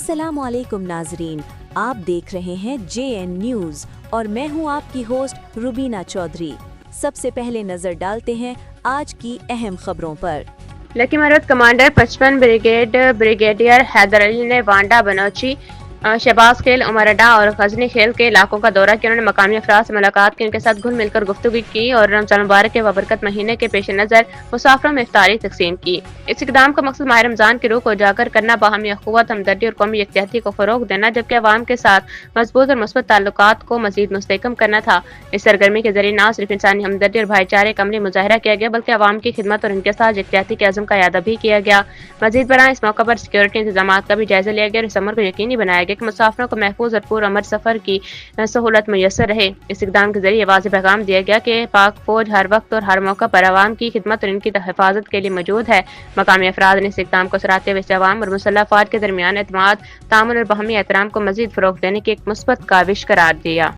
अस्सलाम वालेकुम नाजरीन, आप देख रहे हैं JN न्यूज़ और मैं हूं आपकी होस्ट रुबीना चौधरी। सबसे पहले नजर डालते हैं आज की अहम खबरों पर। Lakki Marwat commander 55 brigade brigadier Haider Ali ने वांडा बनौची शहबाज खेल उमरडा और गजनी खेल के इलाकों का दौरा किया। उन्होंने मकामी अफराद से मुलाकात की, उनके साथ घुल मिलकर गुफ्तगू की और रमजान मुबारक के बबरकत महीने के पेश नज़र मुसाफिरों में इफ्तारी तकसीम की। इस इक़दाम का मकसद माह रमजान की रूह को उजागर करना, बाहमी अखुवत, हमदर्दी और कौमी यकजहती को फ़रोग़ देना, जबकि अवाम के साथ मजबूत और मुस्बत ताल्लुकात को मज़ीद मुस्तहकम करना था। इस सरगर्मी के जरिए न सिर्फ इंसानी हमदर्दी और भाईचारे का अमली मुजाहरा किया गया, बल्कि अवाम की खिदमत और इनके साथ यकजहती के अज़म का यादा भी किया गया। मज़ीद बरां इस मौका पर सिक्योरिटी इंतजामात का भी जायजा लिया गया और इस अमर को यकीनी बनाया गया कि मुसाफिरों को महफूज और पूर अमर सफर की सहूलत मुयसर रहे। इस इक़दाम के जरिए वाज़ेह पैगाम दिया गया कि पाक फौज हर वक्त और हर मौका पर अवाम की खिदमत और इनकी हिफाजत के लिए मौजूद है। मकामी अफराद ने इस इक़दाम को सराहते हुए अवाम और मुसल्लह अफवाज के दरमियान एतमाद, तामुन और बाहमी एहतराम को मज़ीद फ़रोग़ देने की एक मुस्बत काविश करार दिया।